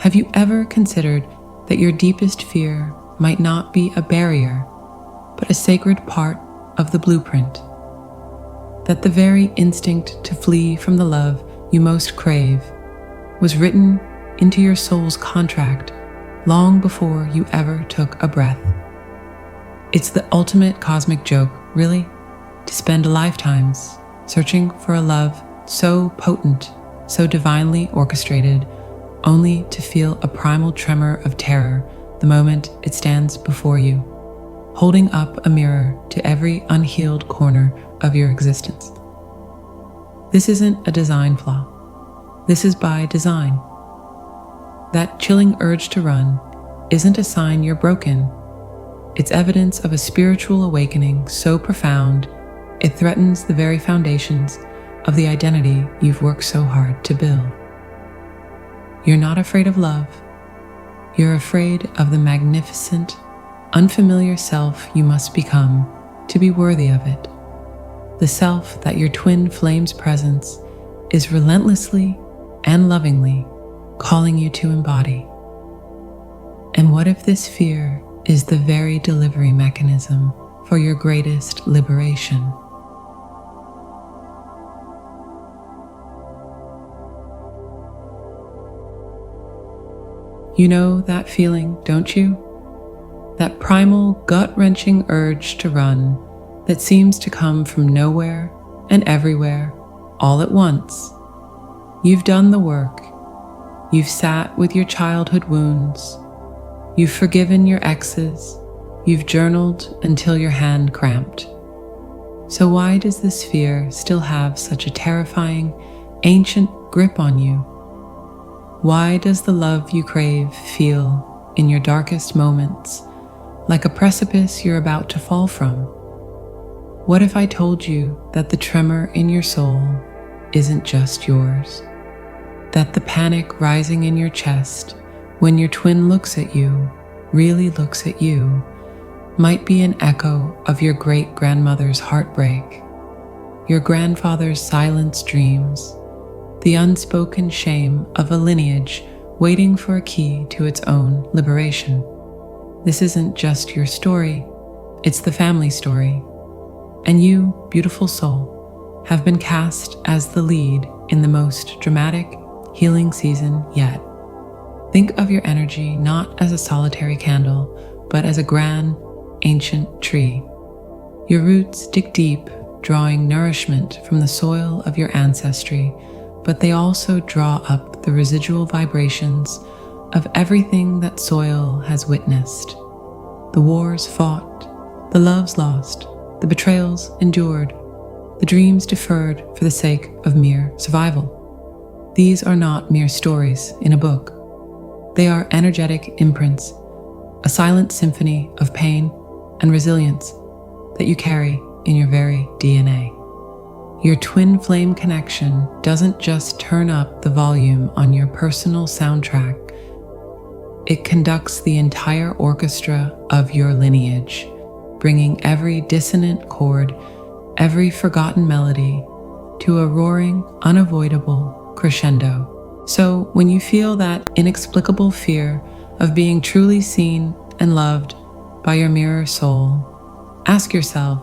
Have you ever considered that your deepest fear might not be a barrier, but a sacred part of the blueprint? That the very instinct to flee from the love you most crave was written into your soul's contract long before you ever took a breath. It's the ultimate cosmic joke, really, to spend lifetimes searching for a love so potent, so divinely orchestrated, only to feel a primal tremor of terror the moment it stands before you, holding up a mirror to every unhealed corner of your existence. This isn't a design flaw. This is by design. That chilling urge to run isn't a sign you're broken. It's evidence of a spiritual awakening so profound it threatens the very foundations of the identity you've worked so hard to build. You're not afraid of love. You're afraid of the magnificent, unfamiliar self you must become to be worthy of it. The self that your twin flame's presence is relentlessly and lovingly calling you to embody. And what if this fear is the very delivery mechanism for your greatest liberation? You know that feeling, don't you? That primal, gut-wrenching urge to run that seems to come from nowhere and everywhere all at once. You've done the work. You've sat with your childhood wounds. You've forgiven your exes. You've journaled until your hand cramped. So why does this fear still have such a terrifying, ancient grip on you? Why does the love you crave feel, in your darkest moments, like a precipice you're about to fall from? What if I told you that the tremor in your soul isn't just yours? That the panic rising in your chest when your twin looks at you, really looks at you, might be an echo of your great-grandmother's heartbreak, your grandfather's silenced dreams, the unspoken shame of a lineage waiting for a key to its own liberation. This isn't just your story, it's the family story. And you, beautiful soul, have been cast as the lead in the most dramatic healing season yet. Think of your energy not as a solitary candle, but as a grand, ancient tree. Your roots dig deep, drawing nourishment from the soil of your ancestry, but they also draw up the residual vibrations of everything that soil has witnessed. The wars fought, the loves lost, the betrayals endured, the dreams deferred for the sake of mere survival. These are not mere stories in a book. They are energetic imprints, a silent symphony of pain and resilience that you carry in your very DNA. Your twin flame connection doesn't just turn up the volume on your personal soundtrack. It conducts the entire orchestra of your lineage, bringing every dissonant chord, every forgotten melody to a roaring, unavoidable crescendo. So when you feel that inexplicable fear of being truly seen and loved by your mirror soul, ask yourself,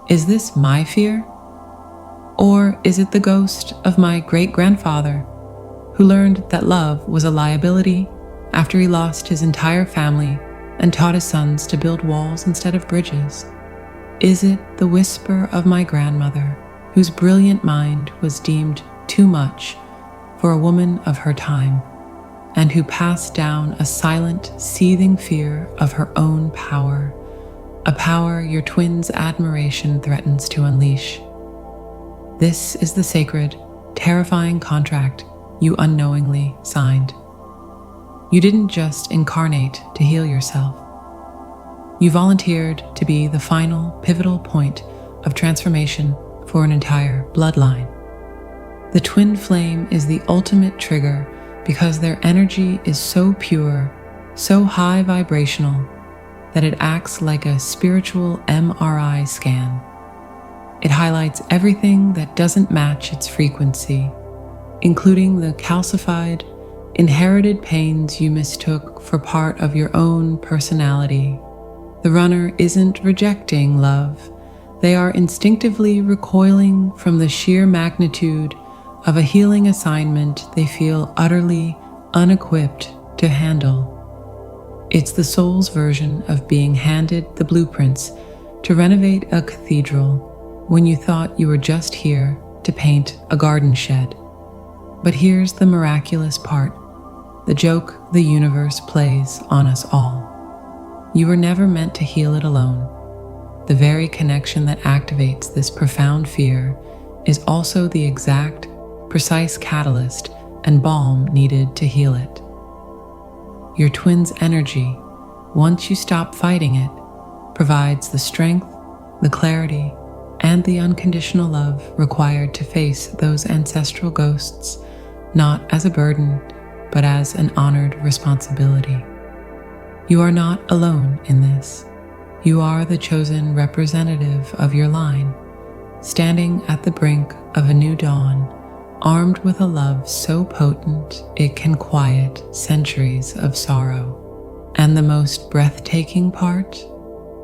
is this my fear? Or is it the ghost of my great-grandfather who learned that love was a liability after he lost his entire family and taught his sons to build walls instead of bridges? Is it the whisper of my grandmother whose brilliant mind was deemed too much for a woman of her time and who passed down a silent, seething fear of her own power, a power your twin's admiration threatens to unleash? This is the sacred, terrifying contract you unknowingly signed. You didn't just incarnate to heal yourself. You volunteered to be the final, pivotal point of transformation for an entire bloodline. The twin flame is the ultimate trigger because their energy is so pure, so high vibrational, that it acts like a spiritual MRI scan. It highlights everything that doesn't match its frequency, including the calcified, inherited pains you mistook for part of your own personality. The runner isn't rejecting love. They are instinctively recoiling from the sheer magnitude of a healing assignment they feel utterly unequipped to handle. It's the soul's version of being handed the blueprints to renovate a cathedral when you thought you were just here to paint a garden shed. But here's the miraculous part, the joke the universe plays on us all. You were never meant to heal it alone. The very connection that activates this profound fear is also the exact, precise catalyst and balm needed to heal it. Your twin's energy, once you stop fighting it, provides the strength, the clarity, and the unconditional love required to face those ancestral ghosts, not as a burden, but as an honored responsibility. You are not alone in this. You are the chosen representative of your line, standing at the brink of a new dawn, armed with a love so potent it can quiet centuries of sorrow. And the most breathtaking part?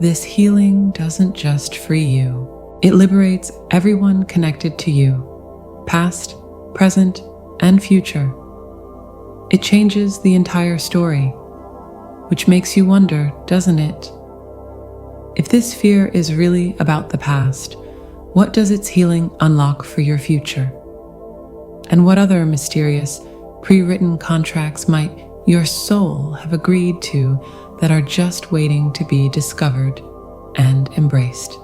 This healing doesn't just free you. It liberates everyone connected to you, past, present, and future. It changes the entire story, which makes you wonder, doesn't it? If this fear is really about the past, what does its healing unlock for your future? And what other mysterious, pre-written contracts might your soul have agreed to that are just waiting to be discovered and embraced?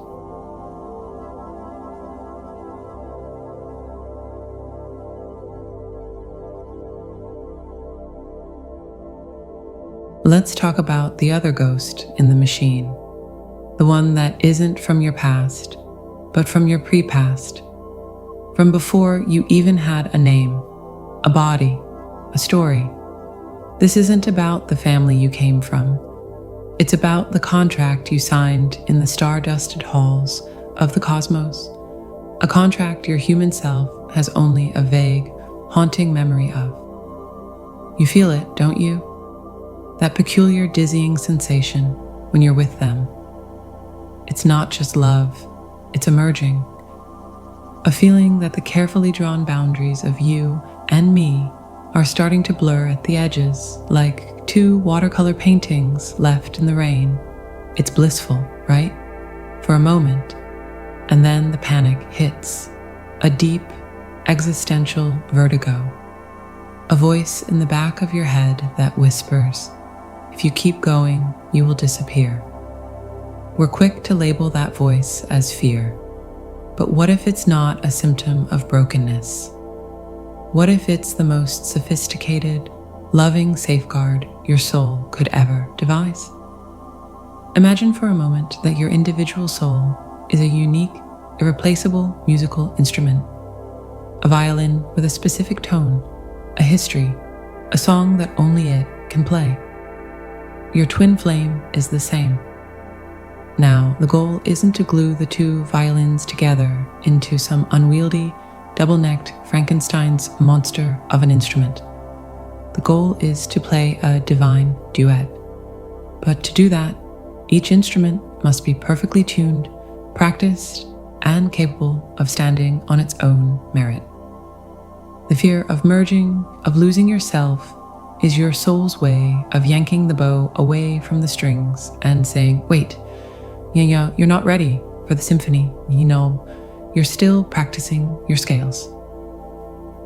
Let's talk about the other ghost in the machine, the one that isn't from your past, but from your pre-past, from before you even had a name, a body, a story. This isn't about the family you came from. It's about the contract you signed in the star-dusted halls of the cosmos, a contract your human self has only a vague, haunting memory of. You feel it, don't you? That peculiar dizzying sensation when you're with them. It's not just love, it's emerging. A feeling that the carefully drawn boundaries of you and me are starting to blur at the edges, like two watercolor paintings left in the rain. It's blissful, right? For a moment. And then the panic hits. A deep, existential vertigo. A voice in the back of your head that whispers, if you keep going, you will disappear. We're quick to label that voice as fear. But what if it's not a symptom of brokenness? What if it's the most sophisticated, loving safeguard your soul could ever devise? Imagine for a moment that your individual soul is a unique, irreplaceable musical instrument. A violin with a specific tone, a history, a song that only it can play. Your twin flame is the same. Now, the goal isn't to glue the two violins together into some unwieldy, double-necked Frankenstein's monster of an instrument. The goal is to play a divine duet. But to do that, each instrument must be perfectly tuned, practiced, and capable of standing on its own merit. The fear of merging, of losing yourself, is your soul's way of yanking the bow away from the strings and saying, wait, you're not ready for the symphony. You're still practicing your scales.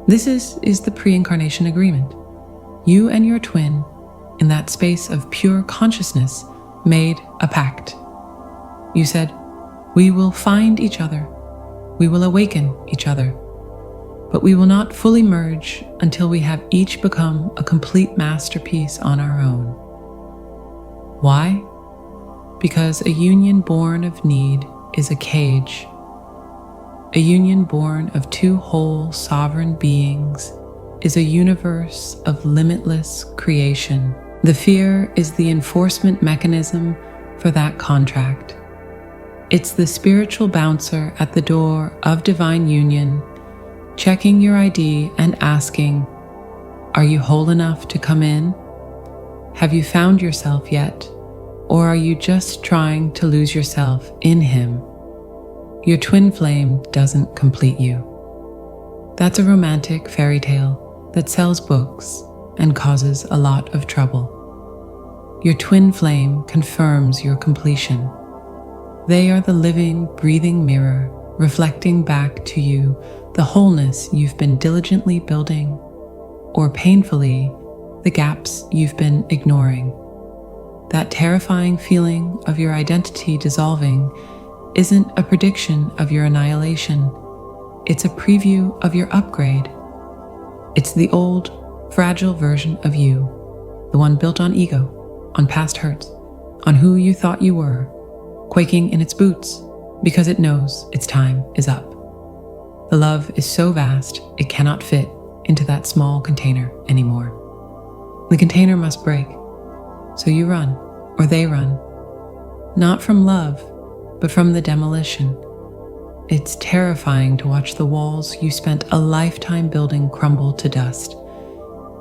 This is the pre-incarnation agreement. You and your twin, in that space of pure consciousness, made a pact. You said, we will find each other. We will awaken each other. But we will not fully merge until we have each become a complete masterpiece on our own. Why? Because a union born of need is a cage. A union born of two whole sovereign beings is a universe of limitless creation. The fear is the enforcement mechanism for that contract. It's the spiritual bouncer at the door of divine union, checking your ID and asking, Are you whole enough to come in? Have you found yourself yet? Or are you just trying to lose yourself in him? Your twin flame doesn't complete you. That's a romantic fairy tale that sells books and causes a lot of trouble. Your twin flame confirms your completion. They are the living, breathing mirror reflecting back to you the wholeness you've been diligently building, or painfully, the gaps you've been ignoring. That terrifying feeling of your identity dissolving isn't a prediction of your annihilation. It's a preview of your upgrade. It's the old, fragile version of you, the one built on ego, on past hurts, on who you thought you were, quaking in its boots because it knows its time is up. The love is so vast it cannot fit into that small container anymore. The container must break, so you run, or they run, not from love, but from the demolition. It's terrifying to watch the walls you spent a lifetime building crumble to dust,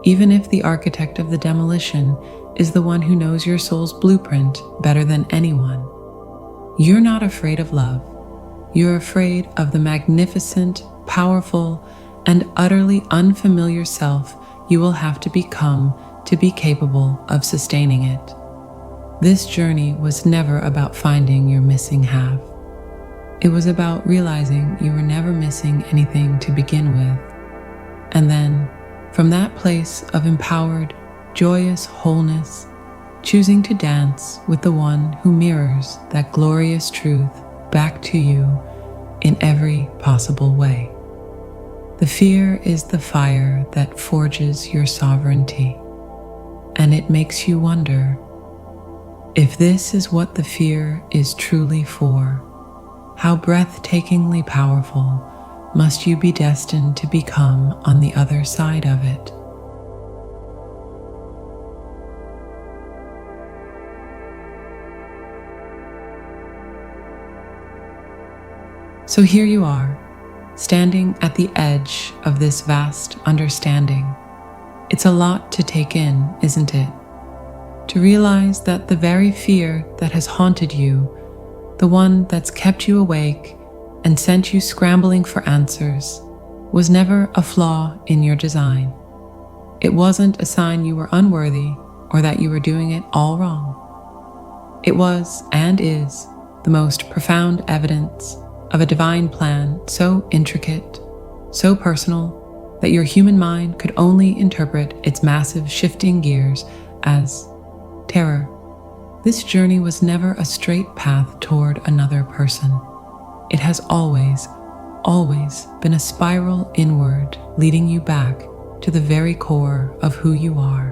even if the architect of the demolition is the one who knows your soul's blueprint better than anyone. You're not afraid of love. You're afraid of the magnificent, powerful, and utterly unfamiliar self you will have to become to be capable of sustaining it. This journey was never about finding your missing half. It was about realizing you were never missing anything to begin with. And then, from that place of empowered, joyous wholeness, choosing to dance with the one who mirrors that glorious truth back to you in every possible way. The fear is the fire that forges your sovereignty, and it makes you wonder, if this is what the fear is truly for, how breathtakingly powerful must you be destined to become on the other side of it? So here you are, standing at the edge of this vast understanding. It's a lot to take in, isn't it? To realize that the very fear that has haunted you, the one that's kept you awake and sent you scrambling for answers, was never a flaw in your design. It wasn't a sign you were unworthy or that you were doing it all wrong. It was and is the most profound evidence of a divine plan so intricate, so personal, that your human mind could only interpret its massive shifting gears as terror. This journey was never a straight path toward another person. It has always been a spiral inward, leading you back to the very core of who you are.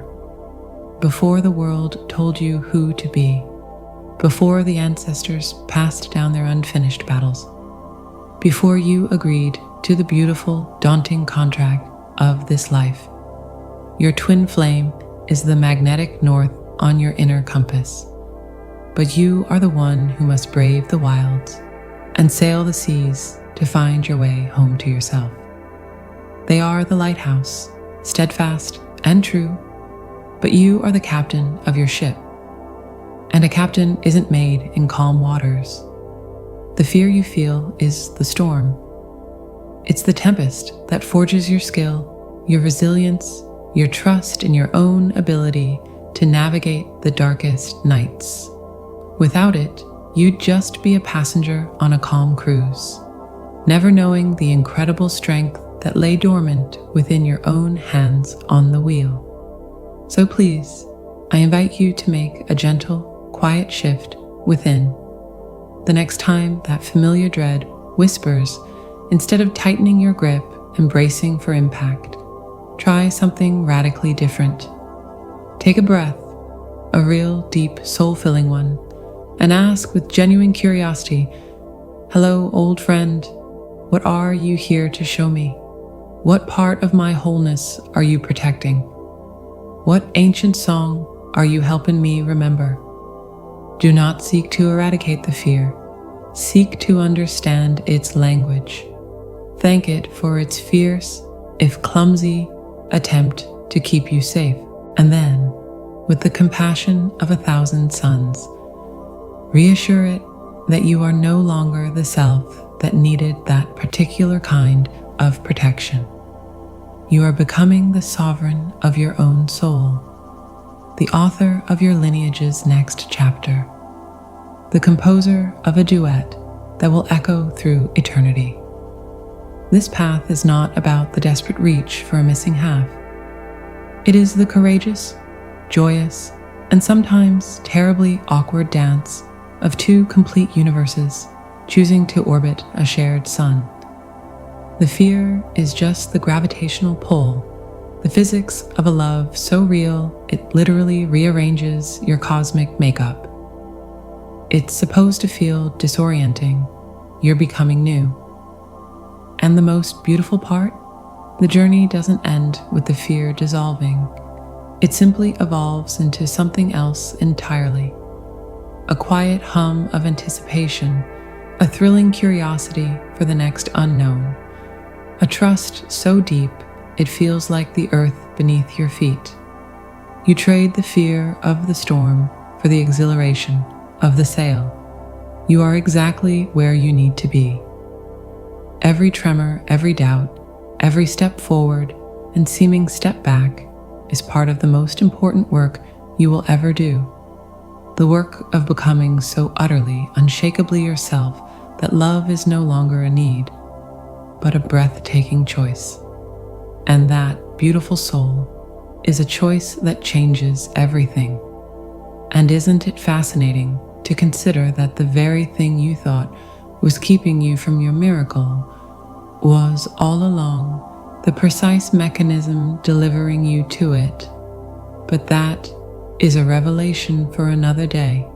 Before the world told you who to be, before the ancestors passed down their unfinished battles, before you agreed to the beautiful, daunting contract of this life, your twin flame is the magnetic north on your inner compass. But you are the one who must brave the wilds and sail the seas to find your way home to yourself. They are the lighthouse, steadfast and true, but you are the captain of your ship. And a captain isn't made in calm waters. The fear you feel is the storm. It's the tempest that forges your skill, your resilience, your trust in your own ability to navigate the darkest nights. Without it, you'd just be a passenger on a calm cruise, never knowing the incredible strength that lay dormant within your own hands on the wheel. So please, I invite you to make a gentle, quiet shift within. The next time that familiar dread whispers, instead of tightening your grip and bracing for impact, try something radically different. Take a breath, a real, deep, soul-filling one, and ask with genuine curiosity, "Hello, old friend, what are you here to show me? What part of my wholeness are you protecting? What ancient song are you helping me remember?" Do not seek to eradicate the fear. Seek to understand its language. Thank it for its fierce, if clumsy, attempt to keep you safe. And then, with the compassion of 1,000 suns, reassure it that you are no longer the self that needed that particular kind of protection. You are becoming the sovereign of your own soul, the author of your lineage's next chapter, the composer of a duet that will echo through eternity. This path is not about the desperate reach for a missing half. It is the courageous, joyous, and sometimes terribly awkward dance of two complete universes choosing to orbit a shared sun. The fear is just the gravitational pull, the physics of a love so real it literally rearranges your cosmic makeup. It's supposed to feel disorienting. You're becoming new. And the most beautiful part? The journey doesn't end with the fear dissolving. It simply evolves into something else entirely. A quiet hum of anticipation, a thrilling curiosity for the next unknown, a trust so deep it feels like the earth beneath your feet. You trade the fear of the storm for the exhilaration of the sail. You are exactly where you need to be. Every tremor, every doubt, every step forward and seeming step back is part of the most important work you will ever do. The work of becoming so utterly, unshakably yourself that love is no longer a need, but a breathtaking choice. And that beautiful soul is a choice that changes everything. And isn't it fascinating to consider that the very thing you thought was keeping you from your miracle was all along the precise mechanism delivering you to it? But that is a revelation for another day.